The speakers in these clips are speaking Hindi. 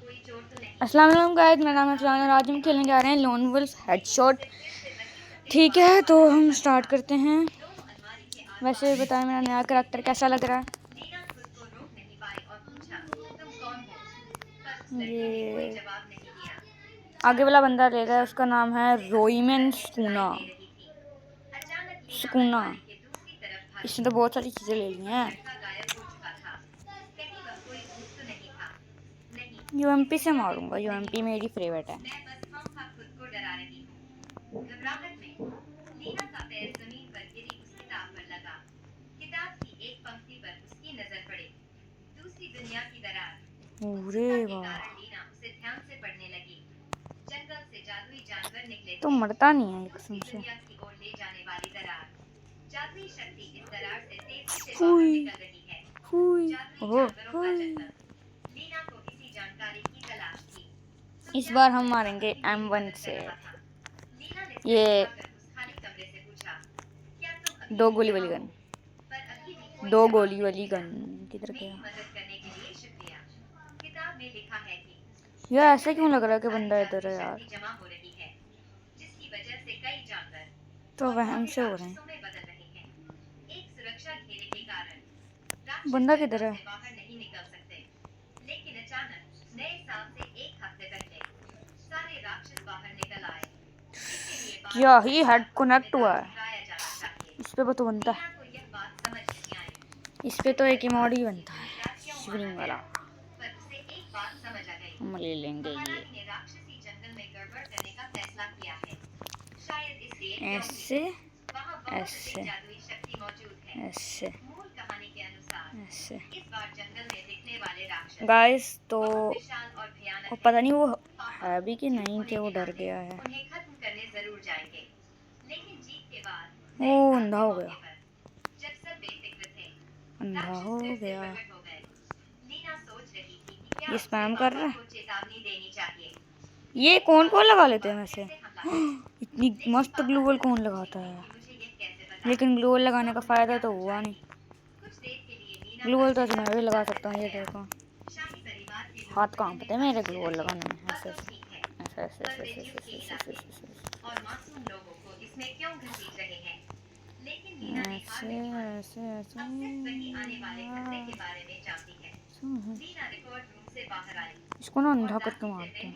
अस्सलाम वालेकुम गाइस, मेरा नाम है फरहान और आज हम खेलने जा रहे हैं लोन वुल्फ हेडशॉट। ठीक है, तो हम स्टार्ट करते हैं। वैसे बताएं मेरा नया करैक्टर कैसा लग रहा है। ये आगे वाला बंदा ले रहा है, उसका नाम है रोईमेन स्कूना। इसने तो बहुत सारी चीज़ें ले ली हैं। यूएमपी से मारूंगा, यूएमपी मेरी फेवरेट है। अरे वाह, तो मरता नहीं है कसम से। हुई हुई हुई। इस बार हम मारेंगे M1 से। ये 2 गोली वाली गन, 2 गोली वाली गन किधर गया यार? ऐसा क्यों लग रहा है कि बंदा इधर है यार? तो वहम से हो रहे हैं। बंदा किधर है? क्या ही हेड कनेक्ट हुआ है? इस पे तो बनता है, इस पे तो एक इमोट ही बनता है शिवरिंग वाला। हम ले लेंगे ये ऐसे ऐसे ऐसे ऐसे। गाइस तो वो पता नहीं वो है भी कि नहीं, कि वो डर गया है। वो अंधा हो गया, अंधा हो गया। ये स्पैम कर रहा है। ये कौन कौन लगा लेते हैं वैसे? इतनी मस्त ग्लू वॉल कौन लगाता है? लेकिन ग्लू वॉल लगाने का फायदा तो हुआ नहीं। ग्लू वॉल तो मैं भी लगा सकता हूँ। ये देखो, हाथ कांपते हैं मेरे ग्लू वॉल लगाने में। ऐसे ऐसे ऐसे ऐसे ऐसे इसको ना अंधा करके मारते हैं।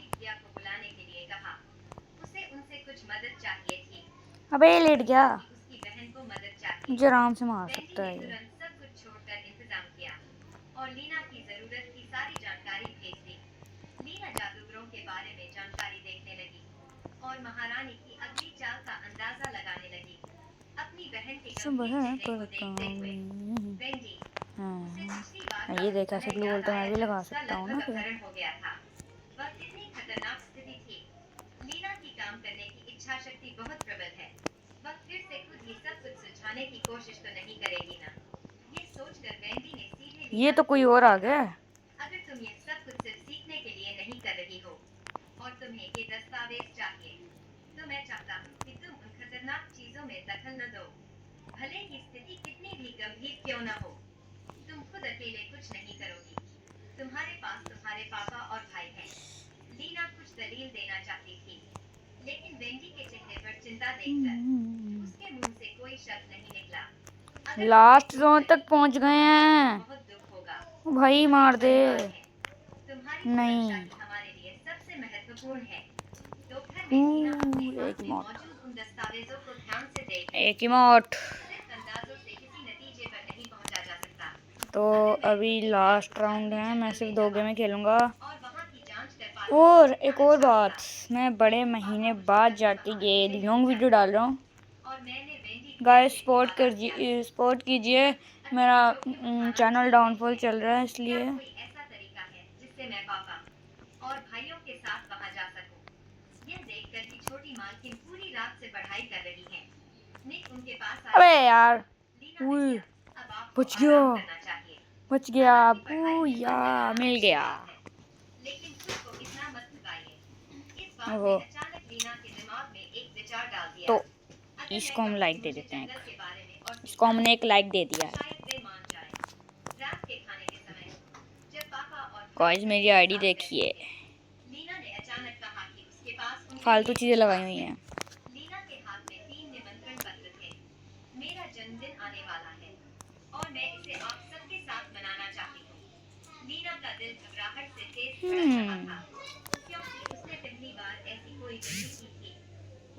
अबे ये लेट गया, मुझे आराम से मार सकता है ये। सुबह पर काम हाँ, ये देखा से ग्लू वॉल तो मैं भी लगा सकता हूँ ना फिर। ये तो कोई और आ गया। लास्ट जोन तक पहुंच गए हैं भाई, मार दे। नहीं, एक इमोट। तो अभी लास्ट राउंड है, मैं सिर्फ 2 गेम में खेलूंगा। और एक और बात, मैं बड़े महीने बाद जाके ये लॉन्ग वीडियो डाल रहा हूँ। गाइस सपोर्ट कीजिए, मेरा चैनल डाउनफॉल चल रहा है इसलिए। अबे यार, बच गया बच गया। यार मिल गया। ओहो, तो इसको हम लाइक दे देते हैं। इसको हमने एक लाइक दे दिया है। गाइस मेरी आईडी देखिए, फालतू चीजें लगाई हुई हैं। लीना के हाथ में 3 निमंत्रण पत्र थे। मेरा जन्मदिन आने वाला है और मैं इसे आप सबके साथ मनाना चाहती हूँ। लीना का दिल घबराहट से तेज धड़क रहा था क्योंकि उसने पहली बार ऐसी कोई विधि की थी।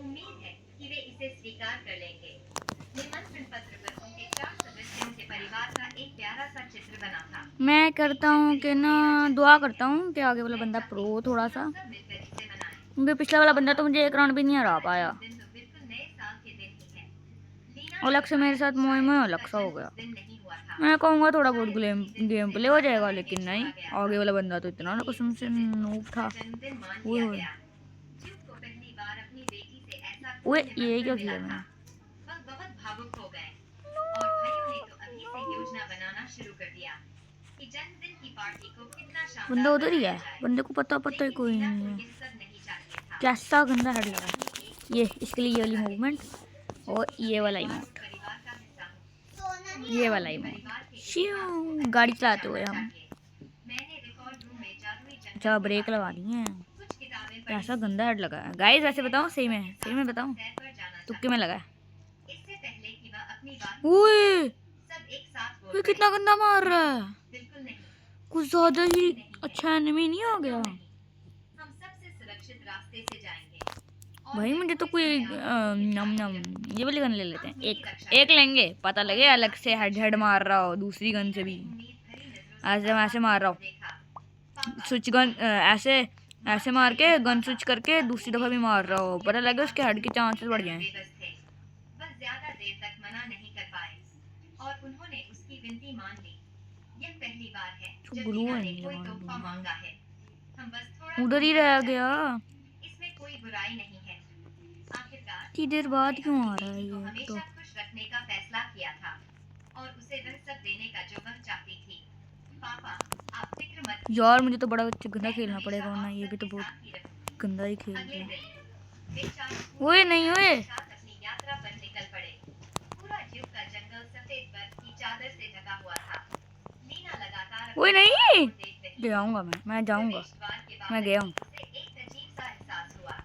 उम्मीद है कि वे इसे स्वीकार कर लेंगे। निमंत्रण पत्र पर उनके 4 सदस्यों के परिवार का एक प्यारा सा चित्र बना था। मैं करता हूँ कि ना दुआ करता हूँ कि आगे वाला बंदा प्रो हो थोड़ा सा, सब मिलकर इसे मनाएं। क्योंकि पिछला वाला बंदा तो मुझे एक राउंड भी नहीं हरा पाया। दिन तो बिल्कुल नए साल के दिन ही है। लीना अलग से मेरे साथ मोह में अलग सा हो गया। मैं कहूँगा थोड़ा बहुत गेम प्ले हो जाएगा, लेकिन नहीं, आगे वाला बंदा तो इतना ना कसम से नूब था। जन्मदिन मान ओए लिया होए, गया। ड्यूक को पहली बार अपनी बेटी से ऐसा ओए कोई ये क्या निमंत्रण किया मिला मैंने? था। वह बहुत भावुक हो गए और भाइयों ने तो अभी से योजना बनाना शुरू कर दिया कि जन्मदिन की पार्टी को कितना बंदा शानदार उधर ही है, बनाया जाए। बंदे को पता ही लेकिन कोई लीना नहीं को है। यह सब नहीं चाहिए था। कैसा गंदा हेड लगा है। ये इसके लिए ये वाली मूवमेंट और ये वाला इमोट, परिवार का हिस्सा हूँ। ये वाला इमोट। श्यूं, गाड़ी चलाते हुए हम मैंने रिकॉर्ड रूम में जादुई जंगल जहाँ के ब्रेक बारे लगा में दी हैं। कुछ किताबें पढ़ी कैसा थी। गंदा हेड लगा है गाइस, वैसे बताओ सही में बताऊं, सैर पर जाना तुक्के में लगा है। इससे पहले कि वह अपनी बात ओए सब एक साथ बोल ये पड़े। कितना गंदा मार रहा है, बिल्कुल नहीं, कुछ ज्यादा ही नहीं है। अच्छा एनिमी नहीं हो गया। हम सबसे सुरक्षित रास्ते से जाएंगे। और भाई मैं मुझे तो कोई कोई समय आपको नम साथ नम ही ये वाली गन ले लेते हैं, मेरी एक रक्षा एक लेंगे, पता लगे अलग से हेड मार रहा हो दूसरी गन से भी। उम्मीद भरी नजरों से ऐसे मैं ऐसे मार रहा हूँ, देखा। स्विच गन ऐसे ऐसे मार के गन स्विच करके दूसरी दफा भी मार रहा हो, पता लगे उसके हेड के चांसेस बढ़ जाएं। वह ज्यादा देर तक मना नहीं कर पाए और उन्होंने उसकी विनती मान ली। यह पहली बार है तो जब ग्लू लीना है ने नहीं कोई हमारे तोहफा रूम में। मांगा है। हम बस थोड़ा उधर ही घूमकर रह जाएंगे। गया, इसमें कोई बुराई नहीं है। आखिरकार इतनी देर बाद क्यों आ रहा है बेटी को ये तो। हमेशा खुश रखने का फैसला किया था और उसे वह सब देने का जो वह चाहती थी। पापा, आप फिक्र मत कीजिए। यार मुझे तो बड़ा अच्छा गंदा मैं खेलना हमेशा पड़ेगा, वरना आप ये भी तो सबके बहुत साथ ही रहूंगी। गंदा ही खेल अगले रहा है। दिन वे चारों ओए नहीं ओए, के साथ अपनी यात्रा पर निकल पड़े। पूरा ड्यूक का जंगल सफेद बर्फ की चादर से ढका हुआ था। लीना लगातार ओए अपने नहीं, चारों ओर देख रही थी। जाऊंगा मैं जाऊंगा, प्रवेश द्वार के मैं बाहर गया हूँ। उसे एक अजीब सा एहसास हुआ।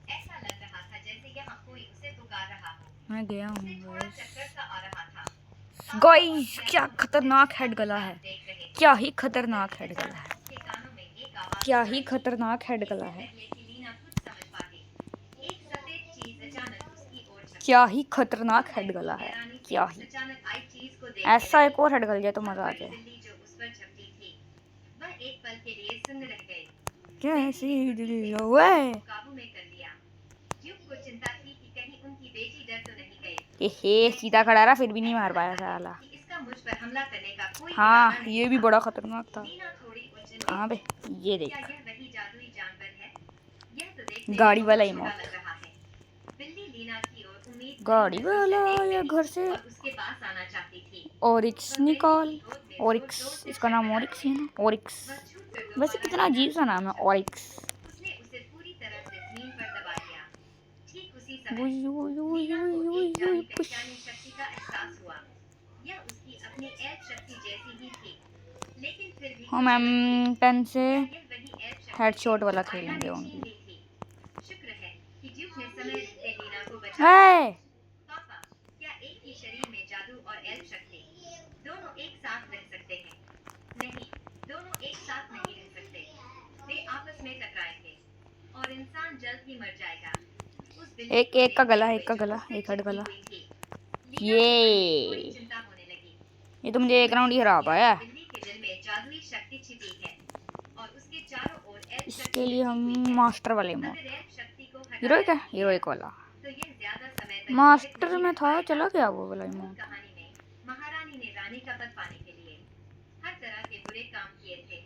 ऐसा लग रहा था जैसे यहाँ कोई उसे पुकार रहा हो। मैं गया उसे हूँ थोड़ा चक्कर सा आ रहा था। गाइस, क्या खतरनाक हेड गला है, क्या ही खतरनाक हेड गला है, उसके कानों में एक आवाज क्या ही खतरनाक हेड गला है, पहले कि लीना खुद समझ पाती। एक सफेद चीज अचानक उसकी ओर झपकी। क्या ही खतरनाक हेड गला है, क्या ही। अचानक आई चीज को देख ऐसा एक और हेड गल जाए तो मजा आ जाए। बिल्ली जो उस पर झपटी थी, वह एक पल के लिए सुन्न रह गई। कैसी दिल ओए, काबू में कर लिया। ड्यूक को चिंता थी कि कहीं उनकी बेटी डर तो नहीं गई। हे सीधा खड़ा रहा फिर भी नहीं मार पाया साला। कि इसका मुझ पर हमला करने का कोई हाँ इरादा नहीं ये भी था। बड़ा खतरनाक था। लीना थोड़ी उलझन में कहाँ पे, ये देख क्या यह वही जादुई जानवर है? यह तो देखने गाड़ी में वाला बहुत छोटा इमोट। लग रहा है। बिल्ली लीना की ओर उम्मीद गाड़ी भरी नजरों वाला से देख या रही घर से और उसके पास आना चाहती थी। ओरिक्स निकाल, ओरिक्स, इसका नाम ओरिक्स है ना, ओरिक्स। वैसे कितना अजीब सा नाम है ओरिक्स। उसने उसे पूरी तरह से जमीन पर दबा दिया। ठीक उसी समय वुई वुई वुई लीना को वुई एक जानी पुश। पहचानी शक्ति का एहसास हुआ। यह उसकी अपनी एल्फ शक्ति जैसी ही थी, लेकिन फिर भी हम M10 से यह वही एल्फ शक्ति हेडशॉट वाला आयना खेलेंगे ने ओनली। छीन ली थी। शुक्र है कि ड्यूक ने समय रहते लीना को बचाया। हे पापा, क्या एक ही शरीर में जादू और एल्फ शक्ति दोनों एक साथ रह सकते हैं? नहीं, दोनों एक साथ नहीं रह सकते। वे आपस में टकराएंगे और इंसान जल्द ही मर जाएगा। उस बिल्ली एक को एक का गला, देखते एक का हुए गला, जो एक हेड गला। हुई थी, लीना के मन में ये थोड़ी चिंता होने लगी। ये तो मुझे एक राउंड ही हरा पाया। बिल्ली के दिल में जादुई शक्ति छिपी है और उसके चारों ओर एल्फ शक्ति इसके लिए हम हुई है। मास्टर वाले मोड, अगर एल्फ शक्ति को हीरोइक है, हटाया हीरोइक वाला तो यह ज्यादा समय तक मास्टर जीवित में नहीं था, रह चला पाएगा। गया वो वाला मूल मोड। कहानी में महारानी ने रानी का पद पाने के लिए हर तरह के बुरे काम किए थे।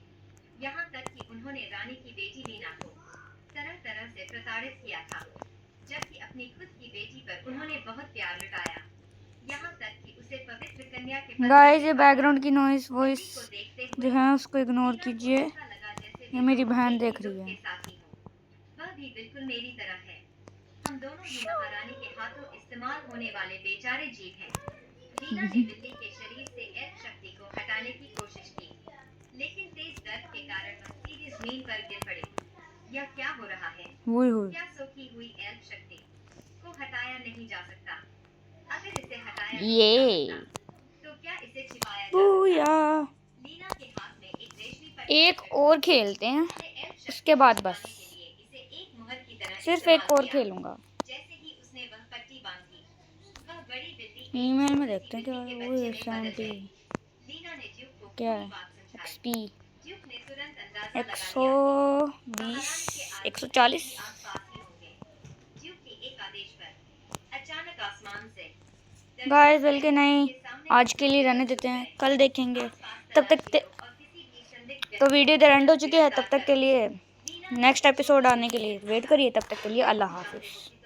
यहाँ तक कि उन्होंने रानी की बेटी लीना को तरह तरह से प्रताड़ित किया था, जबकि अपनी खुद की बेटी पर उन्होंने बहुत प्यार लुटाया। यहाँ तक कि उसे पवित्र कन्या के गाइस ये बैकग्राउंड की नॉइस वॉइस जो है उसको इग्नोर कीजिए, ये मेरी बहन देख रही है। वह भी बिल्कुल मेरी तरह है। हम दोनों ही महारानी के हाथों इस्तेमाल होने वाले बेचारे जीव हैं। लीना ने बिल्ली के शरीर से एल्फ शक्ति को हटाने की कोशिश की, लेकिन तेज दर्द के कारण वह सीधी जमीन पर गिर पड़ी। यह क्या हो रहा है? वही हो। क्या सोखी हुई एल्फ शक्ति को हटाया नहीं जा सकता? अगर इसे हटाया ये नहीं जा सकता, तो क्या इसे छिपाया जा सकता? बूया। लीना के हाथ में एक रेशमी पट्टी एक और खेलते हैं, उसने एल्फ शक्ति उसके को बाद छिपाने बस के लिए इसे एक मुहर की तरह सिर्फ इस्तेमाल एक और किया। खेलूंगा। जैसे ही उसने वह पट्टी बांधी, वह बड़ी बिल्ली एक ईमेल में छोटी देखते सी हैं क्या बिल्ली के वो बच्चे में बदल 70 गई। लीना ने ड्यूक को क्या पूरी है बात समझाई। एक्सपी ड्यूक ने तुरंत अंदाजा लगा लिया कि 120 महारानी के आदमी 140। भी आसपास ही होंगे। ड्यूक के एक आदेश पर अचानक आसमान से गाइस बल्कि नहीं, के सामने आज के लिए रहने छुप देते हैं, गए। कल देखेंगे। आसपास तब तक तलाशी लो और किसी भी संदिग्ध तो व्यक्ति वीडियो को इधर एंड हो चुकी है। तब गिरफ्तार तक के करो। लिए लीना ने नेक्स्ट अपने एपिसोड छोटे आने के लिए बच्चे वेट को करिए। तब तक के लिए अल्लाह जानते हाफिज़। हो